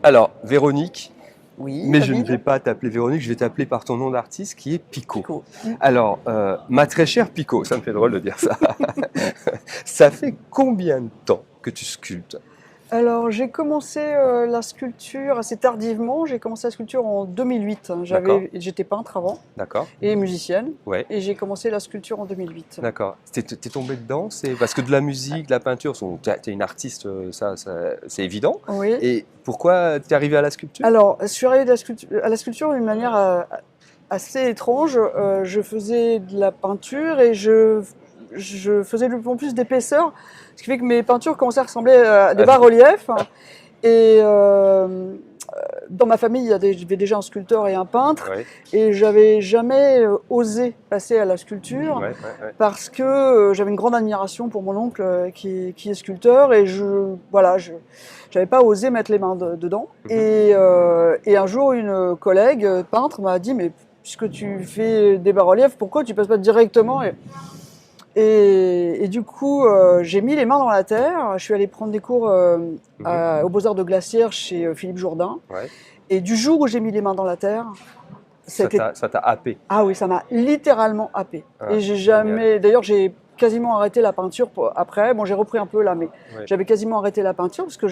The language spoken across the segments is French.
Alors, Véronique, Oui, mais je ne David. vais pas t'appeler Véronique, je vais t'appeler par ton nom d'artiste qui est Pico. Pico. Alors, ma très chère Pico, ça me fait drôle de dire ça. Ça fait combien de temps que tu sculptes? Alors, j'ai commencé la sculpture assez tardivement. J'ai commencé la sculpture en 2008. D'accord. J'étais peintre avant D'accord. et musicienne. Ouais. Et j'ai commencé la sculpture en 2008. D'accord. T'es tombé dedans, c'est parce que de la musique, de la peinture, t'es une artiste, c'est évident. Oui. Et pourquoi t'es arrivé à la sculpture? Alors, je suis arrivée à la sculpture d'une manière assez étrange. Je faisais de la peinture et je faisais de plus en plus d'épaisseur, ce qui fait que mes peintures commençaient à ressembler à des bas-reliefs. Et dans ma famille, il y avait déjà un sculpteur et un peintre, Ouais, et j'avais jamais osé passer à la sculpture ouais. parce que j'avais une grande admiration pour mon oncle qui est sculpteur, et je n'avais pas osé mettre les mains dedans. Et un jour, une collègue peintre m'a dit, mais puisque tu fais des bas-reliefs, pourquoi tu passes pas directement et du coup, j'ai mis les mains dans la terre. Je suis allée prendre des cours aux Beaux-Arts de Glacière chez Philippe Jourdain. Ouais. Et du jour où j'ai mis les mains dans la terre, Ça t'a happé. ah oui, ça m'a littéralement happé. Ah, Et j'ai jamais. D'ailleurs, j'ai quasiment arrêté la peinture après. Bon, j'ai repris un peu là, mais Ouais. j'avais quasiment arrêté la peinture parce que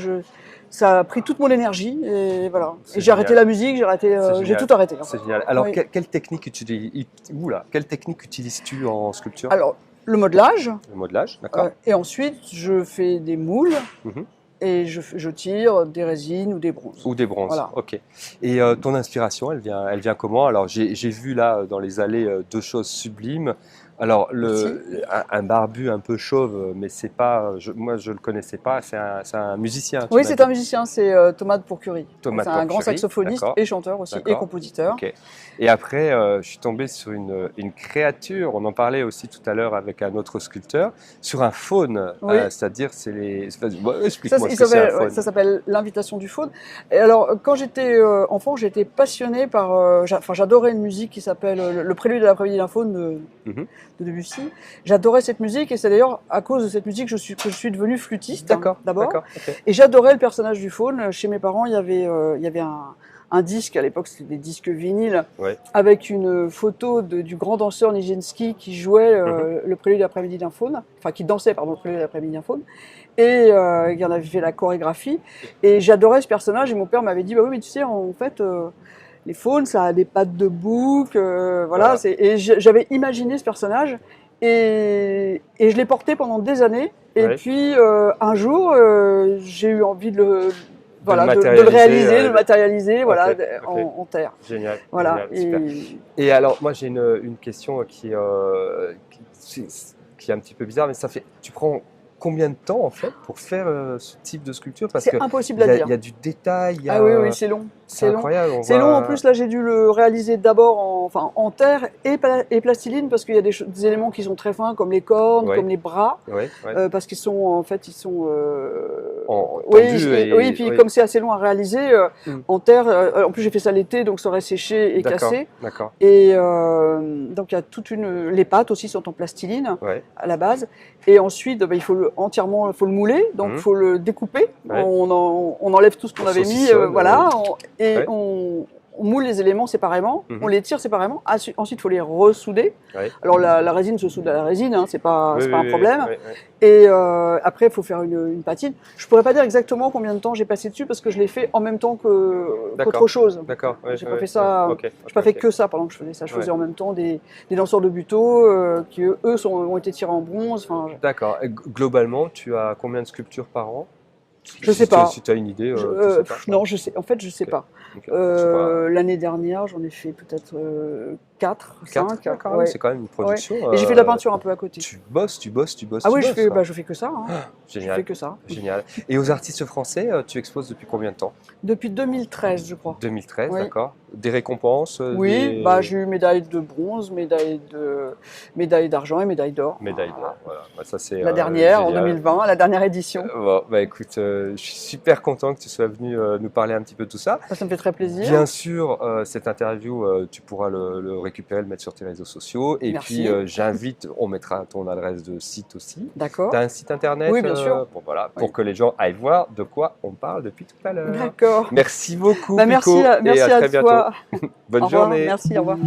ça a pris toute mon énergie. Et voilà. C'est Et j'ai arrêté génial. la musique, j'ai génial. tout arrêté. C'est génial. Alors, Oui. quelle technique utilises-tu en sculpture? Alors, le modelage. Le modelage, d'accord. Et ensuite, je fais des moules. Mhm. Et je tire des résines ou des bronzes. Ou des bronzes, Voilà. ok. Et ton inspiration, elle vient comment? Alors, j'ai vu là, dans les allées, deux choses sublimes. Alors, un barbu un peu chauve, mais c'est pas, moi je le connaissais pas, c'est un musicien. Tu Oui, m'as c'est dit. un musicien, c'est Thomas de Pourcury. Thomas C'est de un grand Porphyry, saxophoniste d'accord. et chanteur aussi, et D'accord. compositeur. Ok. Et après, je suis tombé sur une créature, on en parlait aussi tout à l'heure avec un autre sculpteur, sur un faune, Oui. c'est-à-dire c'est les... Bon, Ça, explique-moi ce que c'est un faune. ça s'appelle l'invitation du faune. Et alors, quand j'étais enfant, j'étais passionnée par... j'adorais une musique qui s'appelle Le Prélude de l'après-midi d'un faune Mhm. de Debussy. J'adorais cette musique, et c'est d'ailleurs à cause de cette musique que je suis devenue flûtiste, D'accord, d'abord. d'accord, ok. Et j'adorais le personnage du faune. Chez mes parents, il y avait un disque, à l'époque c'était des disques vinyles, Ouais. avec une photo du grand danseur Nijinsky qui jouait le prélude d'après-midi d'un faune, enfin qui dansait, pardon, le prélude d'après-midi d'un faune, et il en avait fait la chorégraphie. Et j'adorais ce personnage, et mon père m'avait dit, bah oui, mais tu sais, en fait, les faunes, ça a des pattes de bouc, voilà. Et j'avais imaginé ce personnage, et je l'ai porté pendant des années. Et Ouais. puis un jour, j'ai eu envie de le matérialiser, réaliser, de le matérialiser, voilà, ok, ok. en terre. Génial, Voilà. génial, super. Et alors, moi j'ai une question qui est un petit peu bizarre, mais tu prends combien de temps en fait pour faire ce type de sculpture? Parce C'est que impossible à dire. il y a du détail, Ah oui, oui, c'est long. c'est incroyable. C'est long. En plus, là, j'ai dû le réaliser d'abord en terre et plastiline, parce qu'il y a des éléments qui sont très fins, comme les cornes, Ouais. comme les bras, Ouais, ouais. parce qu'ils sont, en fait, Tendus oui, puis oui. comme c'est assez long à réaliser, en terre, en plus j'ai fait ça l'été, donc ça aurait séché et D'accord, cassé. d'accord. Et donc il y a les pâtes aussi sont en plastiline Ouais. à la base. Et ensuite, il faut le mouler, donc il faut le découper. Ouais. On enlève tout ce qu'on On avait mis, saucissonne, voilà, Ouais. on moule les éléments séparément, Mhm. on les tire séparément. Ensuite, il faut les ressouder. Ouais. Alors la résine se soude à la résine, hein, c'est pas Oui, un oui, problème. oui, oui. Et après, il faut faire une patine. Je pourrais pas dire exactement combien de temps j'ai passé dessus, parce que je l'ai fait en même temps qu'autre chose. D'accord. Ouais, J'ai ouais, pas fait ça. ouais. Ok, J'ai pas fait ok. que ça pendant que je faisais ça. Je Ouais. faisais en même temps des danseurs de buteau qui eux ont été tirés en bronze. Enfin, D'accord. Et globalement, tu as combien de sculptures par an? je sais pas. Si tu as une idée, tu sais pas. Non, je sais. En fait, je sais Ok. pas. Ok. C'est pas- L'année dernière, j'en ai fait peut-être 4, 5. Quatre, quand même, c'est quand même une production. Et j'ai fait de la peinture un peu à côté. Tu bosses. Ah oui, quoi. je fais que ça. Hein. Je Génial. fais que ça. Génial. Et aux artistes français, tu exposes depuis combien de temps? Depuis 2013, je crois. 2013, Oui. d'accord. Des récompenses? Oui, j'ai eu médaille de bronze, médaille d'argent et médaille d'or. Médaille d'or, voilà. Bah, ça, c'est La dernière, en génial. 2020, la dernière édition. Bon, bah écoute, je suis super content que tu sois venu nous parler un petit peu de tout ça. Ça me fait très plaisir. Bien sûr, cette interview, tu pourras le récupérer, le mettre sur tes réseaux sociaux. Et Merci. puis, j'invite, on mettra ton adresse de site aussi. D'accord. Tu as un site internet? Oui, bien sûr. Bon, voilà, pour Oui. que les gens aillent voir de quoi on parle depuis tout à l'heure. D'accord. Merci beaucoup, Bah, merci Pico, merci et à à très toi. bientôt. Bonne Au revoir. journée. Merci, au revoir.